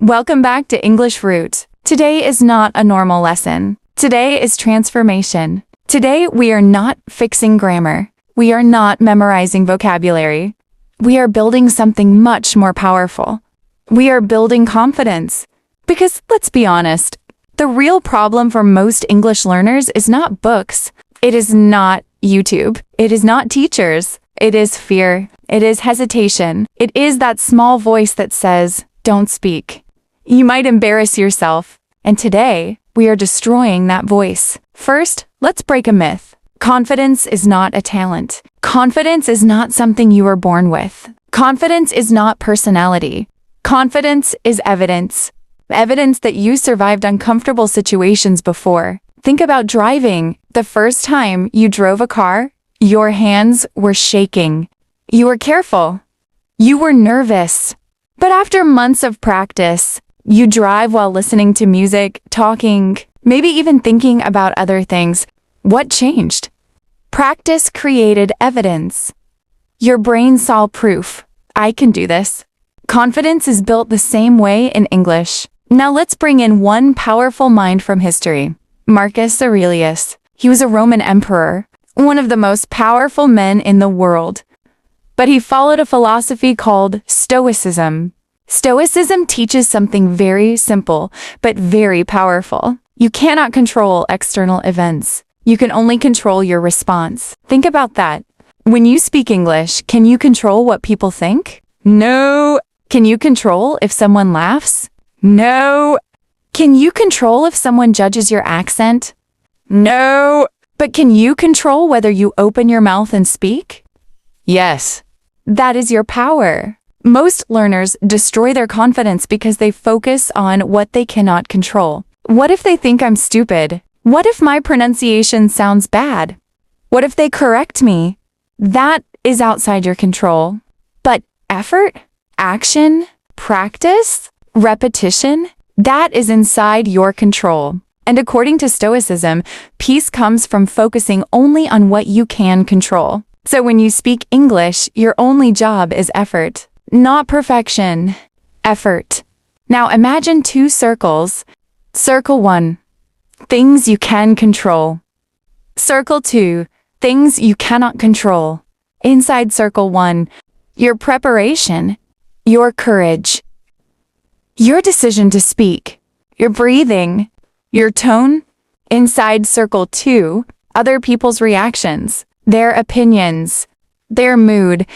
Welcome back to English Root. Today is not a normal lesson. Today is transformation. Today we are not fixing grammar. We are not memorizing vocabulary. We are building something much more powerful. We are building confidence. Because let's be honest, the real problem for most English learners is not books. It is not YouTube. It is not teachers. It is fear. It is hesitation. It is that small voice that says, "Don't speak. You might embarrass yourself." And today, we are destroying that voice. First, let's break a myth. Confidence is not a talent. Confidence is not something you were born with. Confidence is not personality. Confidence is evidence. Evidence that you survived uncomfortable situations before. Think about driving. The first time you drove a car, your hands were shaking. You were careful. You were nervous. But after months of practice, you drive while listening to music, talking, maybe even thinking about other things. What changed? Practice created evidence. Your brain saw proof. I can do this. Confidence is built the same way in English. Now let's bring in one powerful mind from history. Marcus Aurelius. He was a Roman emperor, one of the most powerful men in the world. But he followed a philosophy called Stoicism. Stoicism teaches something very simple, but very powerful. You cannot control external events. You can only control your response. Think about that. When you speak English, can you control what people think? No. Can you control if someone laughs? No. Can you control if someone judges your accent? No. But can you control whether you open your mouth and speak? Yes. That is your power. Most learners destroy their confidence because they focus on what they cannot control. What if they think I'm stupid? What if my pronunciation sounds bad? What if they correct me? That is outside your control. But effort, action, practice, repetition, that is inside your control. And according to Stoicism, peace comes from focusing only on what you can control. So when you speak English, your only job is effort, not perfection, effort. Now imagine two circles. Circle 1, things you can control. Circle 2, things you cannot control. Inside circle 1, your preparation, your courage, your decision to speak, your breathing, your tone. Inside circle 2, other people's reactions, their opinions, their mood,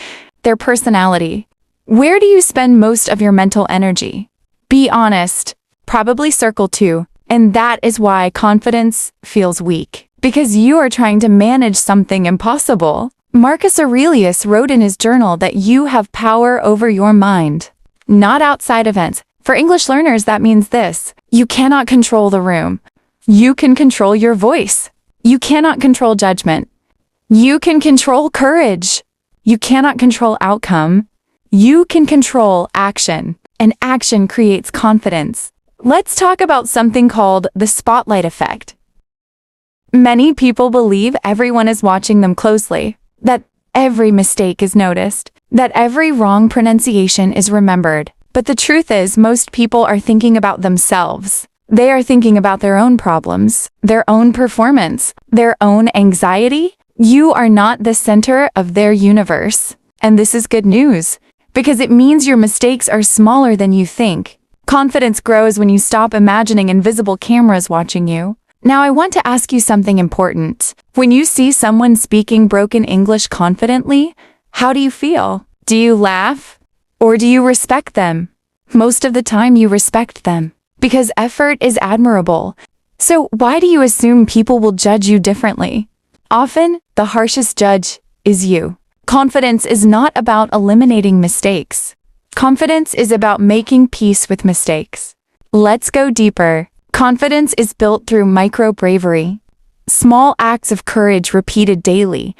their personality. Where do you spend most of your mental energy? Be honest, probably circle 2. And that is why confidence feels weak. Because you are trying to manage something impossible. Marcus Aurelius wrote in his journal that you have power over your mind, not outside events. For English learners, that means this. You cannot control the room. You can control your voice. You cannot control judgment. You can control courage. You cannot control outcome. You can control action. And action creates confidence. Let's talk about something called the spotlight effect. Many people believe everyone is watching them closely, that every mistake is noticed, that every wrong pronunciation is remembered. But the truth is, most people are thinking about themselves. They are thinking about their own problems, their own performance, their own anxiety. You are not the center of their universe. And this is good news, because it means your mistakes are smaller than you think. Confidence grows when you stop imagining invisible cameras watching you. Now I want to ask you something important. When you see someone speaking broken English confidently, how do you feel? Do you laugh? Or do you respect them? Most of the time you respect them, because effort is admirable. So why do you assume people will judge you differently? Often, the harshest judge is you. Confidence is not about eliminating mistakes. Confidence is about making peace with mistakes. Let's go deeper. Confidence is built through micro-bravery. Small acts of courage repeated daily.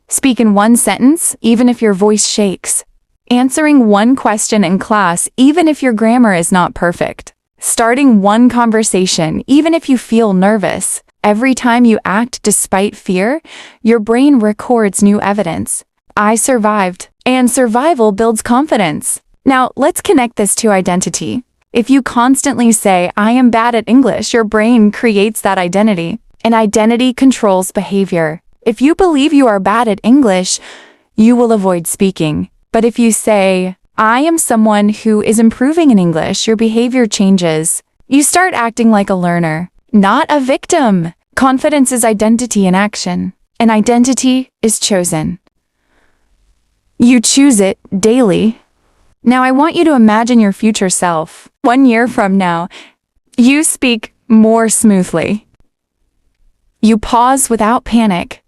Speak in one sentence, even if your voice shakes. Answering one question in class, even if your grammar is not perfect. Starting one conversation, even if you feel nervous. Every time you act despite fear, your brain records new evidence. I survived, and survival builds confidence. Now, let's connect this to identity. If you constantly say, I am bad at English, your brain creates that identity, and identity controls behavior. If you believe you are bad at English, you will avoid speaking. But if you say, I am someone who is improving in English, your behavior changes. You start acting like a learner, not a victim. Confidence is identity in action, and identity is chosen. You choose it daily. Now I want you to imagine your future self. 1 year from now, you speak more smoothly. You pause without panic.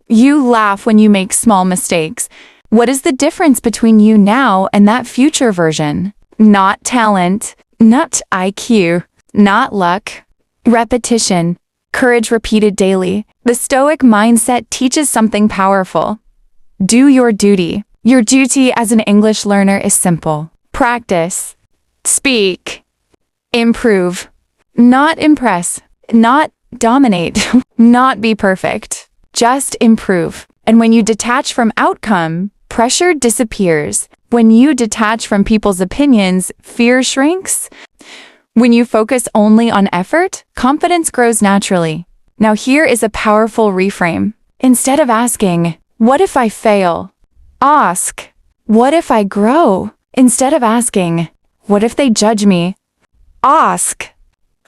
You laugh when you make small mistakes. What is the difference between you now and that future version? Not talent, not IQ, not luck. Repetition, courage repeated daily. The Stoic mindset teaches something powerful. Do your duty. Your duty as an English learner is simple. Practice, speak, improve, not impress, not dominate, not be perfect. Just improve. And when you detach from outcome, pressure disappears. When you detach from people's opinions, fear shrinks. When you focus only on effort, confidence grows naturally. Now here is a powerful reframe. Instead of asking, what if I fail? Ask, what if I grow? Instead of asking, what if they judge me? Ask,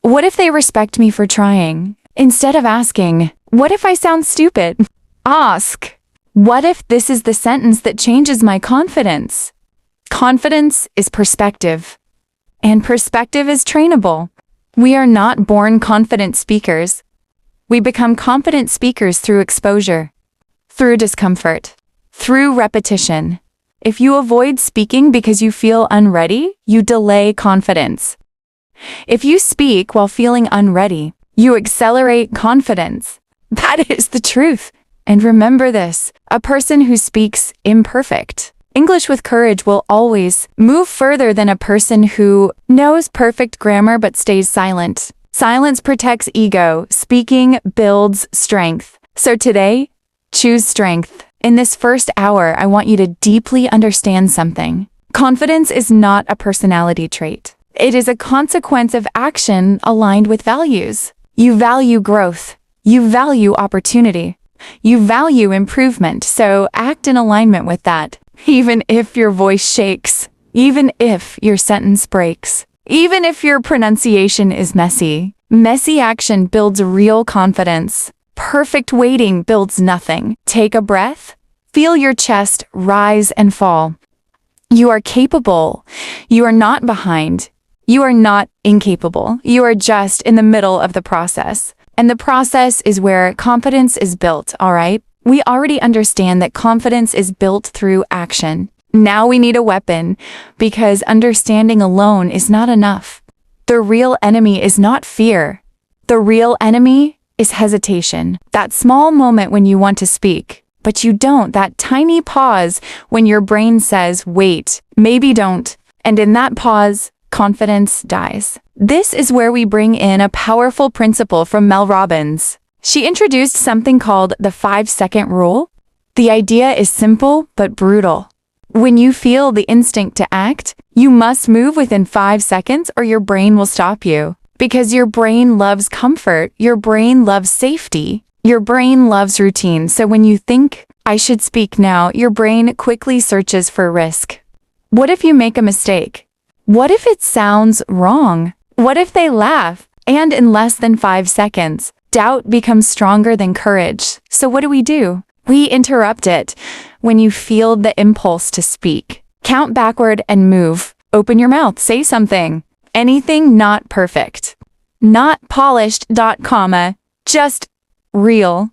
what if they respect me for trying? Instead of asking, what if I sound stupid? Ask, what if this is the sentence that changes my confidence? Confidence is perspective, and perspective is trainable. We are not born confident speakers. We become confident speakers through exposure, through discomfort, through repetition. If you avoid speaking because you feel unready, you delay confidence. If you speak while feeling unready, you accelerate confidence. That is the truth. And remember this, a person who speaks imperfect English with courage will always move further than a person who knows perfect grammar but stays silent. Silence protects ego. Speaking builds strength. So today, choose strength. In this first hour, I want you to deeply understand something. Confidence is not a personality trait. It is a consequence of action aligned with values. You value growth. You value opportunity. You value improvement, so act in alignment with that. Even if your voice shakes, even if your sentence breaks, even if your pronunciation is messy. Messy action builds real confidence. Perfect waiting builds nothing. Take a breath. Feel your chest rise and fall. You are capable. You are not behind. You are not incapable. You are just in the middle of the process. And the process is where confidence is built, all right? We already understand that confidence is built through action. Now we need a weapon, because understanding alone is not enough. The real enemy is not fear. The real enemy is hesitation. That small moment when you want to speak, but you don't. That tiny pause when your brain says, wait, maybe don't. And in that pause, confidence dies. This is where we bring in a powerful principle from Robbins. She introduced something called the 5-second rule. The idea is simple but brutal. When you feel the instinct to act, you must move within 5 seconds or your brain will stop you. Because your brain loves comfort, your brain loves safety, your brain loves routine. So when you think, I should speak now, your brain quickly searches for risk. What if you make a mistake? What if it sounds wrong? What if they laugh? And in less than 5 seconds, doubt becomes stronger than courage. So what do? We interrupt it. When you feel the impulse to speak, count backward and move. Open your mouth, say something. Anything not perfect. Not polished, comma, just real.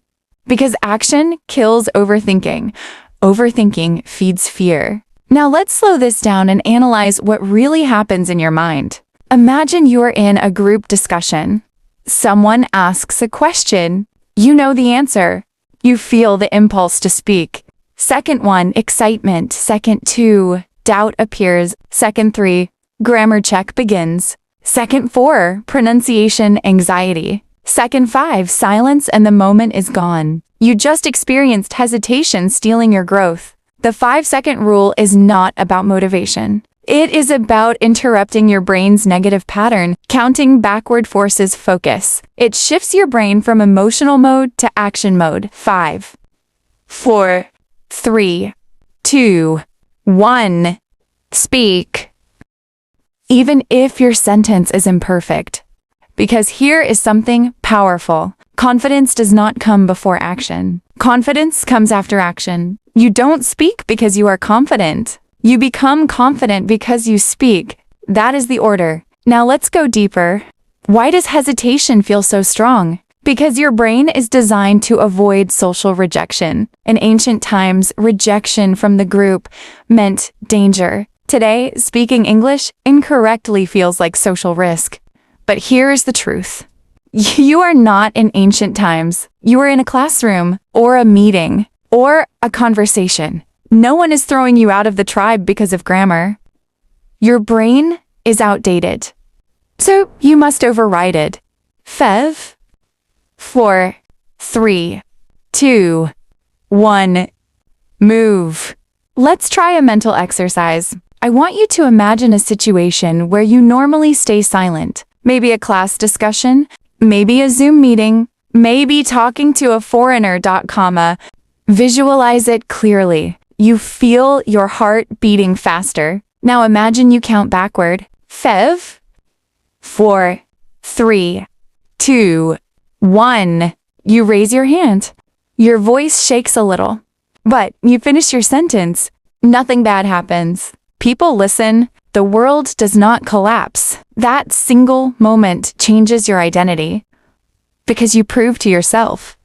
Because action kills overthinking. Overthinking feeds fear. Now let's slow this down and analyze what really happens in your mind. Imagine you're in a group discussion. Someone asks a question. You know the answer. You feel the impulse to speak. Second 1, excitement. Second 2, doubt appears. Second 3, grammar check begins. Second 4, pronunciation anxiety. Second 5, silence and the moment is gone. You just experienced hesitation stealing your growth. The 5-second rule is not about motivation. It is about interrupting your brain's negative pattern. Counting backward forces focus. It shifts your brain from emotional mode to action mode. 5, 4, 3, 2, 1. Speak. Even if your sentence is imperfect. Because here is something powerful. Confidence does not come before action. Confidence comes after action. You don't speak because you are confident. You become confident because you speak. That is the order. Now let's go deeper. Why does hesitation feel so strong? Because your brain is designed to avoid social rejection. In ancient times, rejection from the group meant danger. Today, speaking English incorrectly feels like social risk. But here's the truth. You are not in ancient times. You are in a classroom, or a meeting, or a conversation. No one is throwing you out of the tribe because of grammar. Your brain is outdated. So you must override it. 5, 4, 3, 2, 1. Move. Let's try a mental exercise. I want you to imagine a situation where you normally stay silent. Maybe a class discussion, maybe a Zoom meeting, maybe talking to a foreigner. Visualize it clearly. You feel your heart beating faster. Now imagine you count backward. 5, 4, 3, 2, 1. You raise your hand. Your voice shakes a little. But you finish your sentence. Nothing bad happens. People listen. The world does not collapse. That single moment changes your identity. Because you prove to yourself,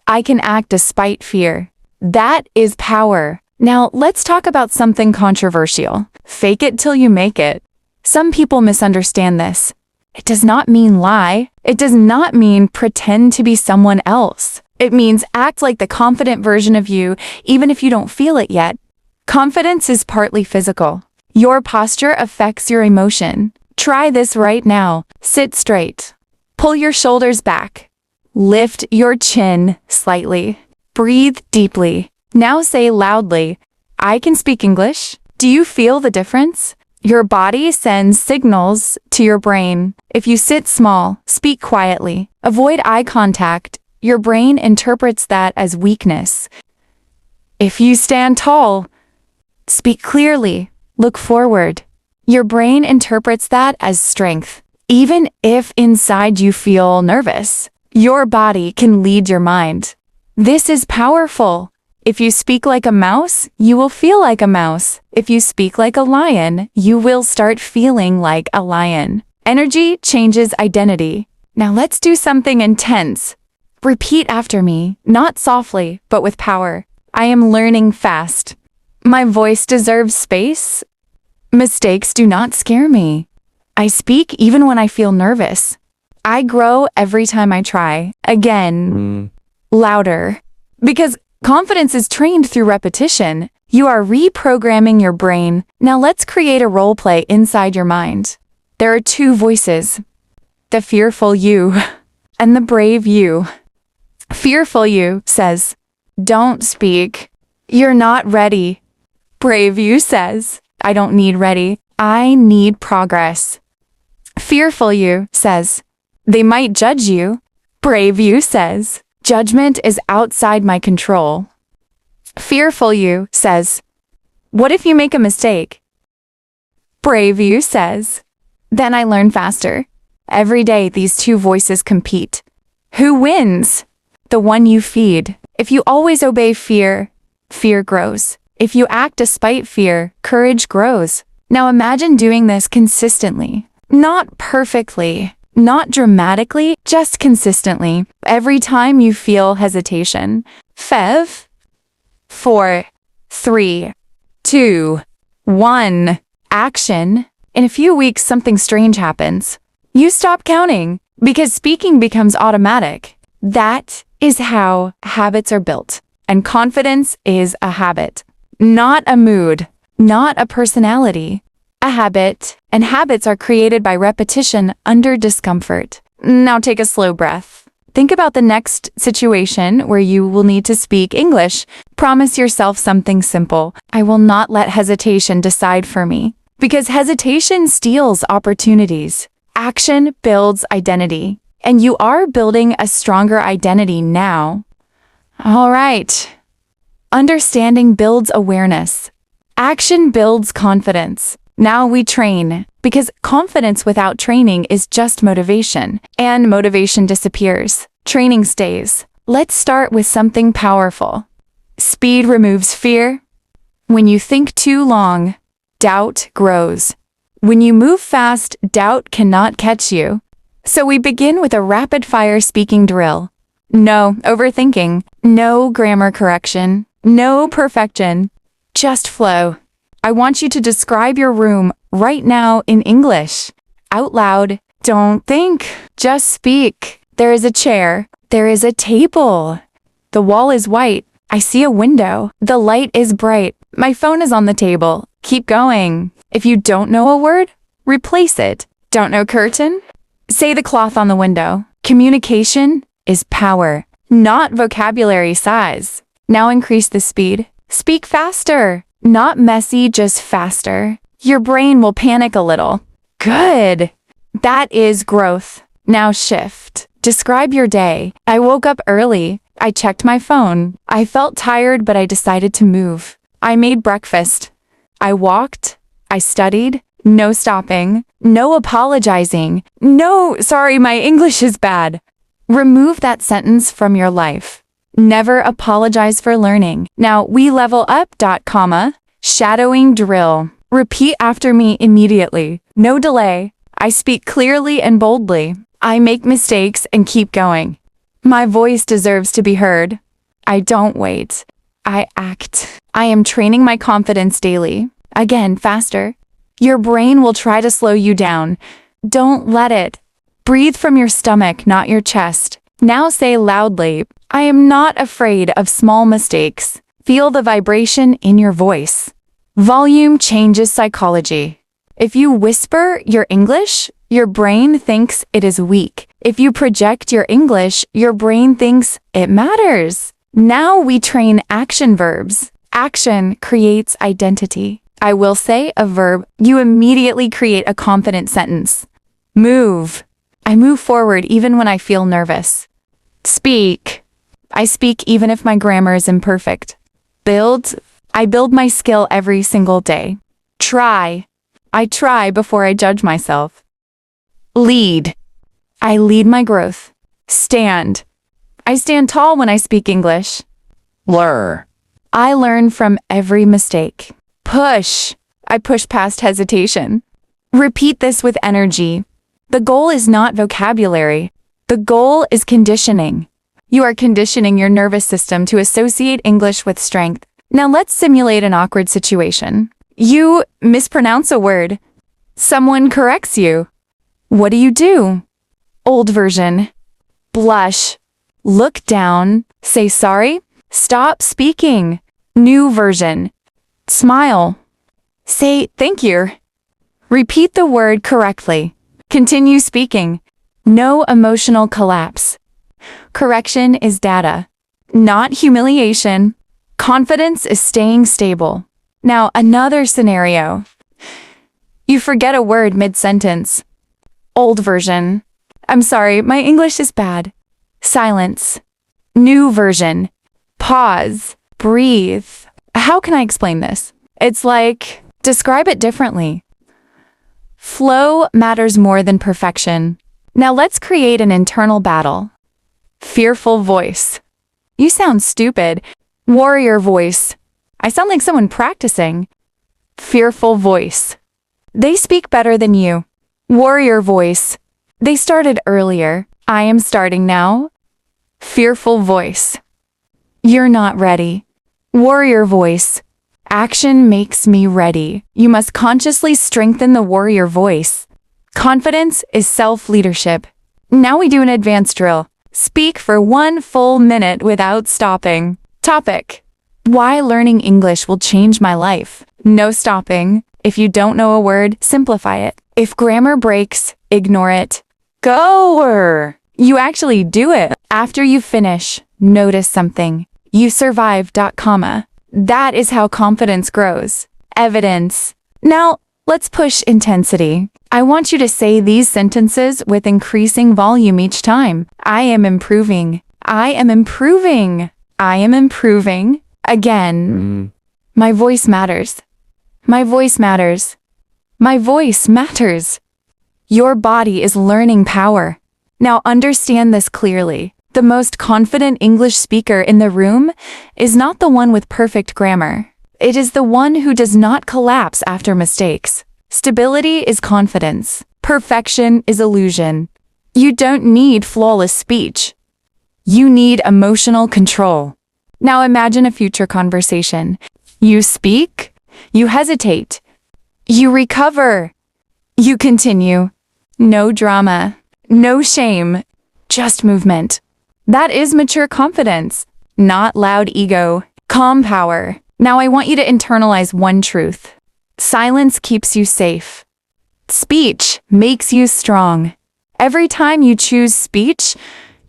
I can act despite fear. That is power. Now let's talk about something controversial. Fake it till you make it. Some people misunderstand this. It does not mean lie. It does not mean pretend to be someone else. It means act like the confident version of you, even if you don't feel it yet. Confidence is partly physical. Your posture affects your emotion. Try this right now. Sit straight. Pull your shoulders back. Lift your chin slightly. Breathe deeply. Now say loudly, I can speak English. Do you feel the difference? Your body sends signals to your brain. If you sit small, speak quietly, avoid eye contact, your brain interprets that as weakness. If you stand tall, speak clearly, look forward. Your brain interprets that as strength. Even if inside you feel nervous, your body can lead your mind. This is powerful. If you speak like a mouse, you will feel like a mouse. If you speak like a lion, you will start feeling like a lion. Energy changes identity. Now let's do something intense. Repeat after me, not softly, but with power. I am learning fast. My voice deserves space. Mistakes do not scare me. I speak even when I feel nervous. I grow every time I try. Again, louder. Because confidence is trained through repetition. You are reprogramming your brain. Now let's create a role play inside your mind. There are two voices. The fearful you and the brave you. Fearful you says, don't speak. You're not ready. Brave you says, I don't need ready. I need progress. Fearful you says, they might judge you. Brave you says, judgment is outside my control. Fearful you says, what if you make a mistake? Brave you says, then I learn faster. Every day these two voices compete. Who wins? The one you feed. If you always obey fear, fear grows. If you act despite fear, courage grows. Now imagine doing this consistently. Not perfectly, not dramatically, just consistently. Every time you feel hesitation. 5, 4, 3, 2, 1. Action. In a few weeks, something strange happens. You stop counting because speaking becomes automatic. That is how habits are built. And confidence is a habit, not a mood, not a personality. A habit, and habits are created by repetition under discomfort. Now take a slow breath. Think about the next situation where you will need to speak English. Promise yourself something simple. I will not let hesitation decide for me. Because hesitation steals opportunities. Action builds identity. And you are building a stronger identity now. All right. Understanding builds awareness. Action builds confidence. Now we train, because confidence without training is just motivation, and motivation disappears. Training stays. Let's start with something powerful. Speed removes fear. When you think too long, doubt grows. When you move fast, doubt cannot catch you. So we begin with a rapid-fire speaking drill. No overthinking, no grammar correction, no perfection, just flow. I want you to describe your room right now in English. Out loud, don't think, just speak. There is a chair, there is a table. The wall is white, I see a window. The light is bright, my phone is on the table. Keep going. If you don't know a word, replace it. Don't know curtain? Say the cloth on the window. Communication is power, not vocabulary size. Now increase the speed. Speak faster. Not messy, just faster. Your brain will panic a little. Good. That is growth. Now shift. Describe your day. I woke up early. I checked my phone. I felt tired, but I decided to move. I made breakfast. I walked. I studied. No stopping. No apologizing. No, sorry, my English is bad. Remove that sentence from your life. Never apologize for learning. Now, we level up. Shadowing drill. Repeat after me immediately. No delay. I speak clearly and boldly. I make mistakes and keep going. My voice deserves to be heard. I don't wait. I act. I am training my confidence daily. Again, faster. Your brain will try to slow you down. Don't let it. Breathe from your stomach, not your chest. Now say loudly, I am not afraid of small mistakes. Feel the vibration in your voice. Volume changes psychology. If you whisper your English, your brain thinks it is weak. If you project your English, your brain thinks it matters. Now we train action verbs. Action creates identity. I will say a verb, you immediately create a confident sentence. Move. I move forward even when I feel nervous. Speak. I speak even if my grammar is imperfect. Build. I build my skill every single day. Try. I try before I judge myself. Lead. I lead my growth. Stand. I stand tall when I speak English. Learn. I learn from every mistake. Push. I push past hesitation. Repeat this with energy. The goal is not vocabulary. The goal is conditioning. You are conditioning your nervous system to associate English with strength. Now let's simulate an awkward situation. You mispronounce a word. Someone corrects you. What do? Old version. Blush. Look down. Say sorry. Stop speaking. New version. Smile. Say thank you. Repeat the word correctly. Continue speaking. No emotional collapse. Correction is data, not humiliation. Confidence is staying stable. Now, another scenario. You forget a word mid-sentence. Old version. I'm sorry, my English is bad. Silence. New version. Pause. Breathe. How can I explain this? It's like, describe it differently. Flow matters more than perfection. Now let's create an internal battle. Fearful voice. You sound stupid. Warrior voice. I sound like someone practicing. Fearful voice. They speak better than you. Warrior voice. They started earlier. I am starting now. Fearful voice. You're not ready. Warrior voice. Action makes me ready. You must consciously strengthen the warrior voice. Confidence is self-leadership. Now we do an advanced drill. Speak for 1 full minute without stopping. Topic. Why learning English will change my life. No stopping. If you don't know a word, simplify it. If grammar breaks, ignore it. Go! You actually do it. After you finish, notice something. You survived. That is how confidence grows. Evidence. Now, Let's push intensity. I want you to say these sentences with increasing volume each time. I am improving. I am improving. I am improving. Again. My voice matters. My voice matters. My voice matters. Your body is learning power. Now understand this clearly. The most confident English speaker in the room is not the one with perfect grammar. It is the one who does not collapse after mistakes. Stability is confidence. Perfection is illusion. You don't need flawless speech. You need emotional control. Now imagine a future conversation. You speak, you hesitate, you recover, you continue. No drama, no shame, just movement. That is mature confidence, not loud ego, calm power. Now I want you to internalize one truth. Silence keeps you safe. Speech makes you strong. Every time you choose speech,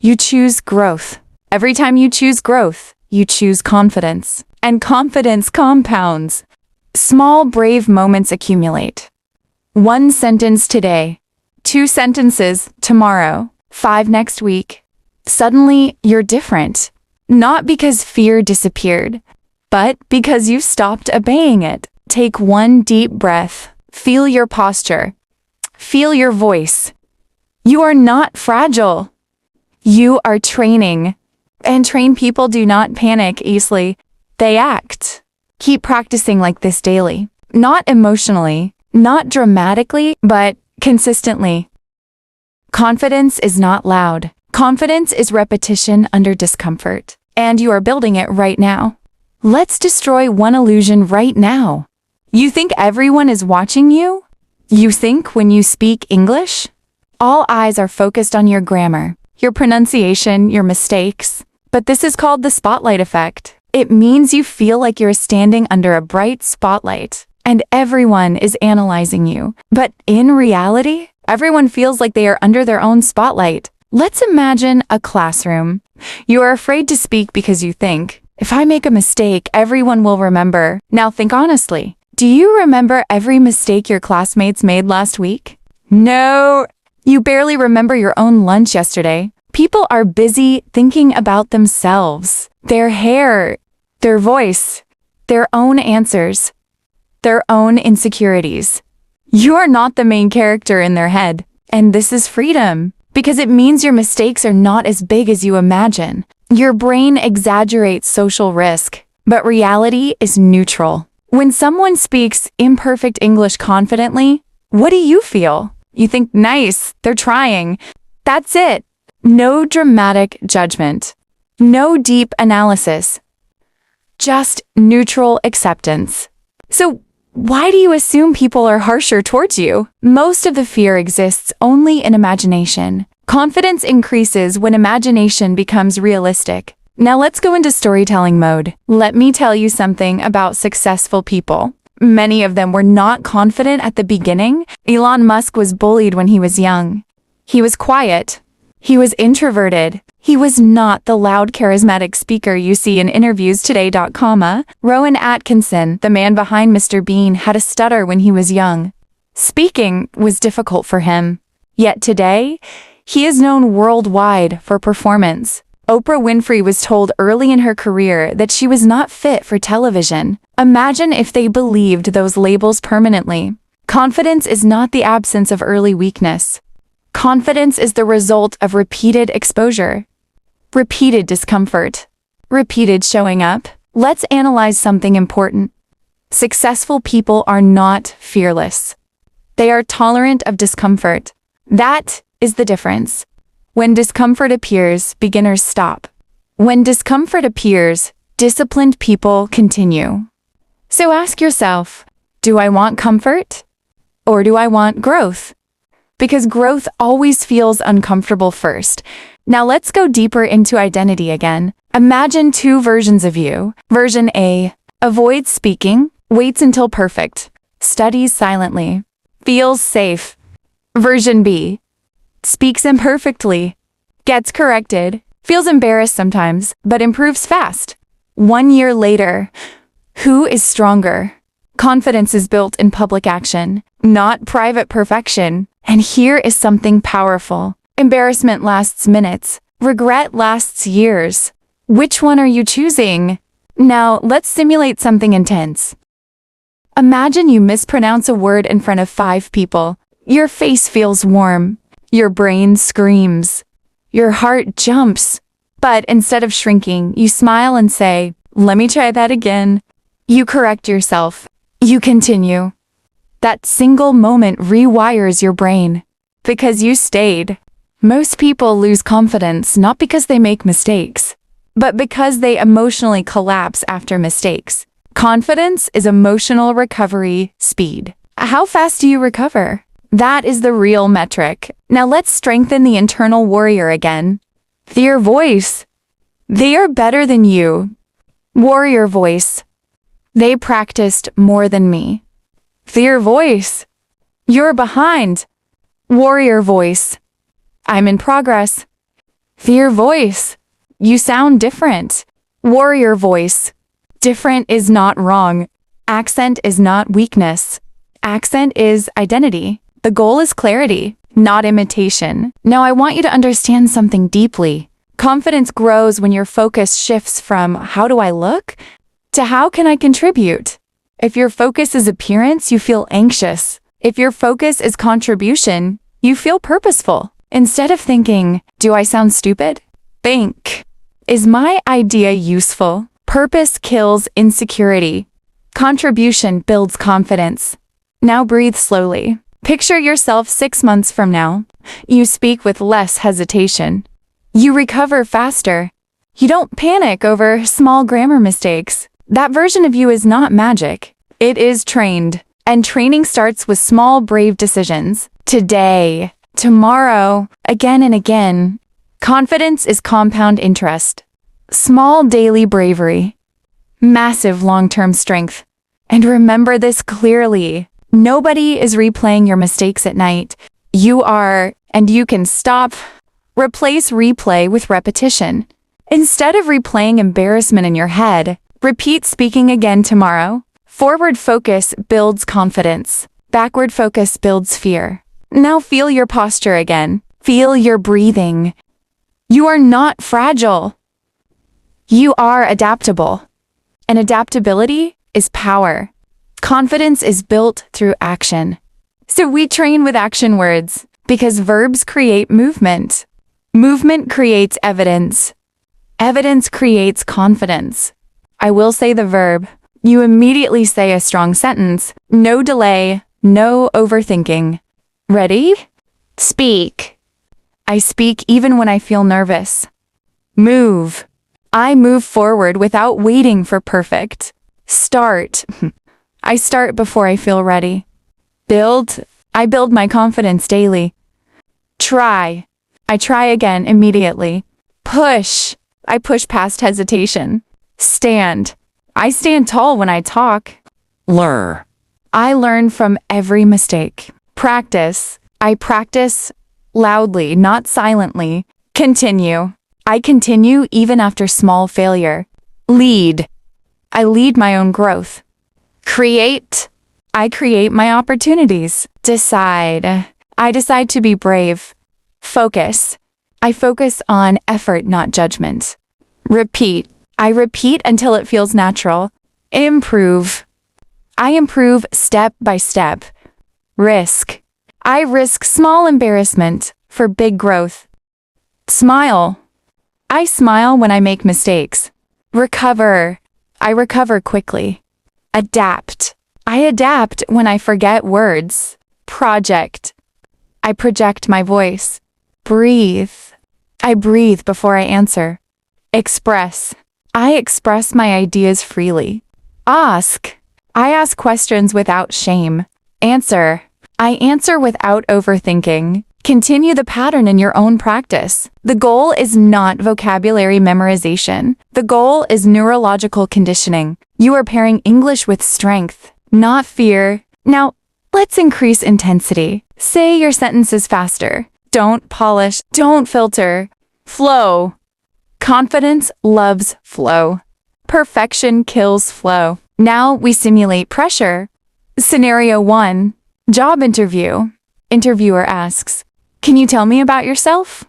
you choose growth. Every time you choose growth, you choose confidence. And confidence compounds. Small, brave moments accumulate. 1 sentence today, 2 sentences tomorrow, 5 next week. Suddenly, you're different. Not because fear disappeared, but because you stopped obeying it. Take 1 deep breath. Feel your posture. Feel your voice. You are not fragile. You are training. And trained people do not panic easily. They act. Keep practicing like this daily. Not emotionally, not dramatically, but consistently. Confidence is not loud. Confidence is repetition under discomfort. And you are building it right now. Let's destroy one illusion right now. You think everyone is watching you? You think when you speak English? All eyes are focused on your grammar, your pronunciation, your mistakes. But this is called the spotlight effect. It means you feel like you're standing under a bright spotlight, and everyone is analyzing you. But in reality, everyone feels like they are under their own spotlight. Let's imagine a classroom. You are afraid to speak because you think, if I make a mistake, everyone will remember. Now think honestly. Do you remember every mistake your classmates made last week? No. You barely remember your own lunch yesterday. People are busy thinking about themselves, their hair, their voice, their own answers, their own insecurities. You are not the main character in their head, and this is freedom, because it means your mistakes are not as big as you imagine. Your brain exaggerates social risk, but reality is neutral. When someone speaks imperfect English confidently, what do you feel? You think, nice, they're trying. That's it. No dramatic judgment. No deep analysis. Just neutral acceptance. So, why do you assume people are harsher towards you? Most of the fear exists only in imagination. Confidence increases when imagination becomes realistic. Now let's go into storytelling mode. Let me tell you something about successful people. Many of them were not confident at the beginning. Elon Musk was bullied when he was young. He was quiet. He was introverted. He was not the loud, charismatic speaker you see in interviews today. Rowan Atkinson, the man behind Mr. Bean, had a stutter when he was young. Speaking was difficult for him. Yet today, he is known worldwide for performance. Oprah Winfrey was told early in her career that she was not fit for television. Imagine if they believed those labels permanently. Confidence is not the absence of early weakness. Confidence is the result of repeated exposure, repeated discomfort, repeated showing up. Let's analyze something important. Successful people are not fearless. They are tolerant of discomfort. That is the difference. When discomfort appears, beginners stop. When discomfort appears, disciplined people continue. So ask yourself, do I want comfort? Or do I want growth? Because growth always feels uncomfortable first. Now let's go deeper into identity again. Imagine 2 versions of you. Version A, avoids speaking, waits until perfect, studies silently, feels safe. Version B, speaks imperfectly, gets corrected, feels embarrassed sometimes, but improves fast. 1 year later, who is stronger? Confidence is built in public action, not private perfection. And here is something powerful. Embarrassment lasts minutes. Regret lasts years. Which one are you choosing? Now, let's simulate something intense. Imagine you mispronounce a word in front of 5 people. Your face feels warm. Your brain screams. Your heart jumps. But instead of shrinking, you smile and say, "Let me try that again." You correct yourself. You continue. That single moment rewires your brain. Because you stayed. Most people lose confidence not because they make mistakes, but because they emotionally collapse after mistakes. Confidence is emotional recovery speed. How fast do you recover? That is the real metric. Now let's strengthen the internal warrior again. Their voice. They are better than you. Warrior voice. They practiced more than me. Their voice. You're behind. Warrior voice. I'm in progress. Their voice. You sound different. Warrior voice. Different is not wrong. Accent is not weakness. Accent is identity. The goal is clarity, not imitation. Now I want you to understand something deeply. Confidence grows when your focus shifts from "how do I look?" to "how can I contribute?" If your focus is appearance, you feel anxious. If your focus is contribution, you feel purposeful. Instead of thinking, "Do I sound stupid?" think, "Is my idea useful?" Purpose kills insecurity. Contribution builds confidence. Now breathe slowly. Picture yourself 6 months from now. You speak with less hesitation. You recover faster. You don't panic over small grammar mistakes. That version of you is not magic. It is trained. And training starts with small, brave decisions. Today, tomorrow, again and again. Confidence is compound interest. Small daily bravery. Massive long-term strength. And remember this clearly. Nobody is replaying your mistakes at night. You are, and you can stop. Replace replay with repetition. Instead of replaying embarrassment in your head, repeat speaking again tomorrow. Forward focus builds confidence. Backward focus builds fear. Now feel your posture again. Feel your breathing. You are not fragile. You are adaptable. And adaptability is power. Confidence is built through action. So we train with action words because verbs create movement. Movement creates evidence. Evidence creates confidence. I will say the verb. You immediately say a strong sentence. No delay, no overthinking. Ready? Speak. I speak even when I feel nervous. Move. I move forward without waiting for perfect. Start. I start before I feel ready. Build. I build my confidence daily. Try. I try again immediately. Push. I push past hesitation. Stand. I stand tall when I talk. Learn. I learn from every mistake. Practice. I practice loudly, not silently. Continue. I continue even after small failure. Lead. I lead my own growth. Create. I create my opportunities. Decide. I decide to be brave. Focus. I focus on effort, not judgment. Repeat. I repeat until it feels natural. Improve. I improve step by step. Risk. I risk small embarrassment for big growth. Smile. I smile when I make mistakes. Recover. I recover quickly. Adapt. I adapt when I forget words. Project. I project my voice. Breathe. I breathe before I answer. Express. I express my ideas freely. Ask. I ask questions without shame. Answer. I answer without overthinking. Continue the pattern in your own practice. The goal is not vocabulary memorization. The goal is neurological conditioning. You are pairing English with strength, not fear. Now, let's increase intensity. Say your sentences faster. Don't polish. Don't filter. Flow. Confidence loves flow. Perfection kills flow. Now we simulate pressure. Scenario 1. Job interview. Interviewer asks, "Can you tell me about yourself?"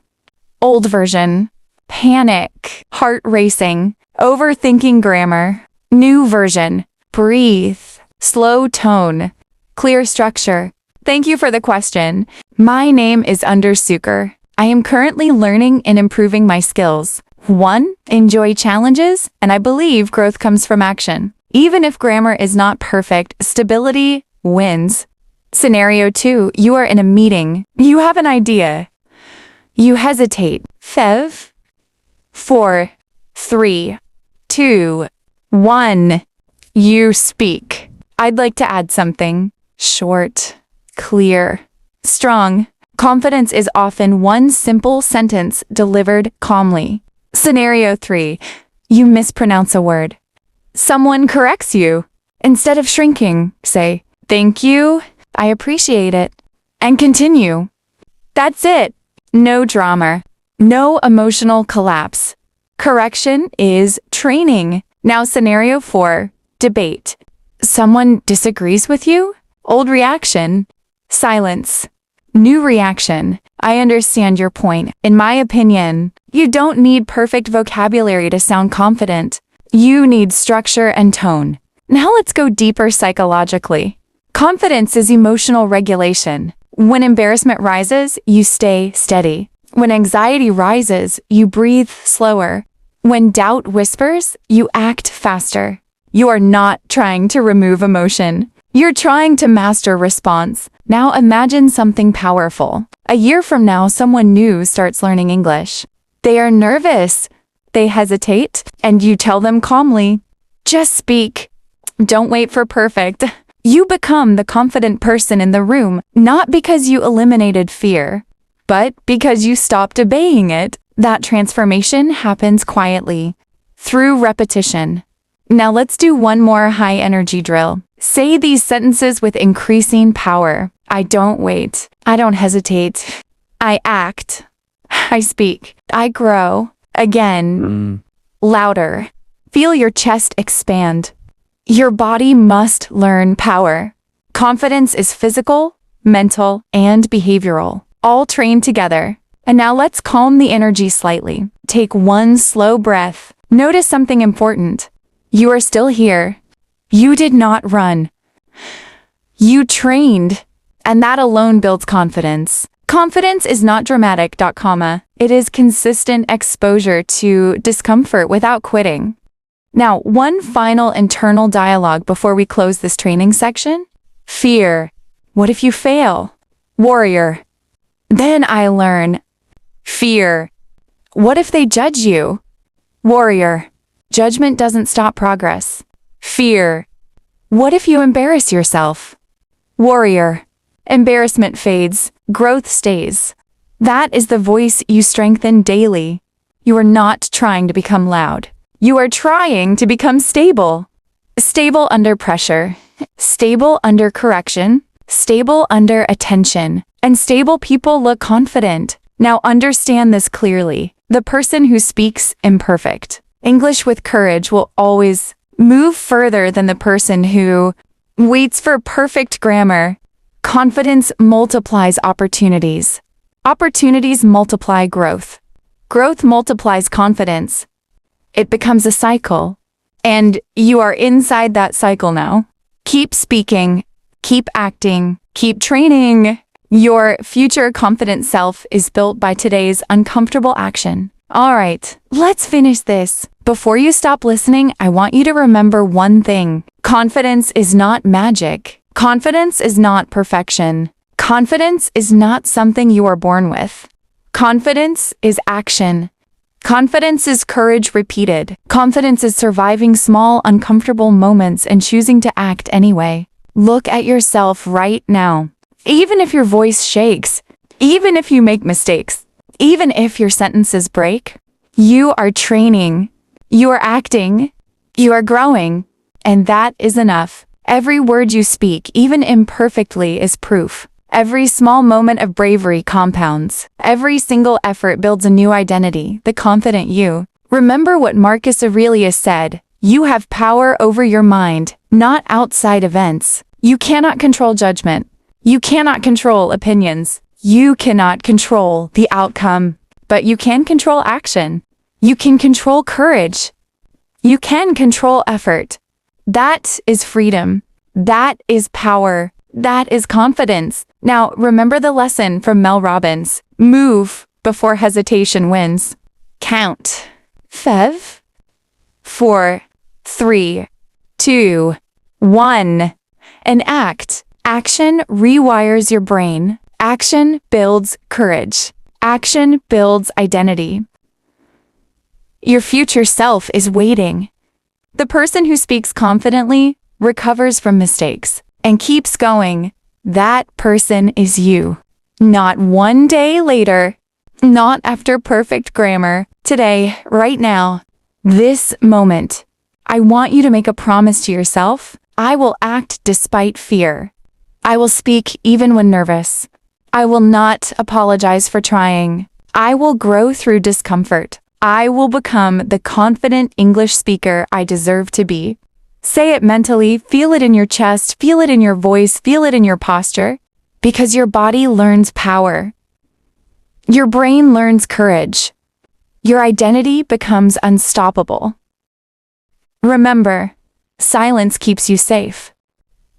Old version. Panic, heart racing, overthinking grammar. New version. Breathe, slow tone, clear structure. Thank you for the question. My name is Undersuker. I am currently learning and improving my skills. 1. Enjoy challenges, and I believe growth comes from action. Even if grammar is not perfect, stability wins. Scenario 2. You are in a meeting. You have an idea. You hesitate. Fev. 4, 3, 2, 1. You speak. I'd like to add something. Short, clear, strong. Confidence is often one simple sentence delivered calmly. Scenario 3. You mispronounce a word. Someone corrects you. Instead of shrinking, say, "Thank you, I appreciate it," and continue. That's it. No drama. No emotional collapse. Correction is training. Now scenario 4. Debate. Someone disagrees with you? Old reaction. Silence. New reaction. I understand your point. In my opinion, you don't need perfect vocabulary to sound confident. You need structure and tone. Now let's go deeper psychologically. Confidence is emotional regulation. When embarrassment rises, you stay steady. When anxiety rises, you breathe slower. When doubt whispers, you act faster. You are not trying to remove emotion. You're trying to master response. Now imagine something powerful. A year from now, someone new starts learning English. They are nervous. They hesitate, and you tell them calmly, "Just speak. Don't wait for perfect." You become the confident person in the room, not because you eliminated fear, but because you stopped obeying it. That transformation happens quietly, through repetition. Now let's do one more high-energy drill. Say these sentences with increasing power. I don't wait. I don't hesitate. I act. I speak. I grow. Again. Louder. Feel your chest expand. Your body must learn power. Confidence is physical, mental, and behavioral, all trained together. And now let's calm the energy slightly. Take one slow breath. Notice something important. You are still here. You did not run. You trained. And that alone builds confidence. Confidence is not dramatic, comma. It is consistent exposure to discomfort without quitting. Now, one final internal dialogue before we close this training section. Fear. What if you fail? Warrior. Then I learn. Fear. What if they judge you? Warrior. Judgment doesn't stop progress. Fear. What if you embarrass yourself? Warrior. Embarrassment fades, growth stays. That is the voice you strengthen daily. You are not trying to become loud. You are trying to become stable. Stable under pressure, stable under correction, stable under attention, and stable people look confident. Now understand this clearly. The person who speaks imperfect English with courage will always move further than the person who waits for perfect grammar. Confidence multiplies opportunities. Opportunities multiply growth. Growth multiplies confidence. It becomes a cycle. And you are inside that cycle now. Keep speaking, keep acting, keep training. Your future confident self is built by today's uncomfortable action. All right, let's finish this. Before you stop listening, I want you to remember one thing. Confidence is not magic. Confidence is not perfection. Confidence is not something you are born with. Confidence is action. Confidence is courage repeated. Confidence is surviving small, uncomfortable moments and choosing to act anyway. Look at yourself right now. Even if your voice shakes, even if you make mistakes, even if your sentences break, you are training, you are acting, you are growing, and that is enough. Every word you speak, even imperfectly, is proof. Every small moment of bravery compounds. Every single effort builds a new identity, the confident you. Remember what Marcus Aurelius said, "You have power over your mind, not outside events." You cannot control judgment. You cannot control opinions. You cannot control the outcome, but you can control action. You can control courage. You can control effort. That is freedom. That is power. That is confidence. Now, remember the lesson from Mel Robbins. Move before hesitation wins. Count. 5, 4, 3, 2, 1. And act. Action rewires your brain. Action builds courage. Action builds identity. Your future self is waiting. The person who speaks confidently recovers from mistakes and keeps going. That person is you. Not one day later, not after perfect grammar. Today, right now, this moment. I want you to make a promise to yourself. I will act despite fear. I will speak even when nervous. I will not apologize for trying. I will grow through discomfort. I will become the confident English speaker I deserve to be. Say it mentally, feel it in your chest, feel it in your voice, feel it in your posture, because your body learns power. Your brain learns courage. Your identity becomes unstoppable. Remember, silence keeps you safe.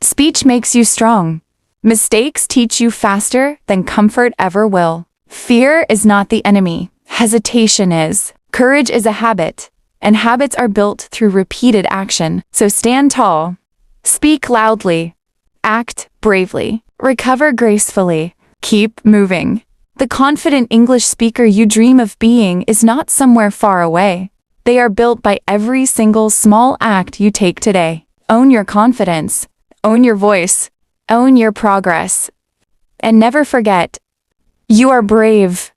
Speech makes you strong. Mistakes teach you faster than comfort ever will. Fear is not the enemy. Hesitation is. Courage is a habit, and habits are built through repeated action. So stand tall. Speak loudly. Act bravely. Recover gracefully. Keep moving. The confident English speaker you dream of being is not somewhere far away. They are built by every single small act you take today. Own your confidence. Own your voice. Own your progress. And never forget, you are brave.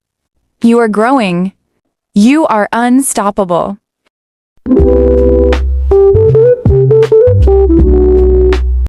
You are growing. You are unstoppable.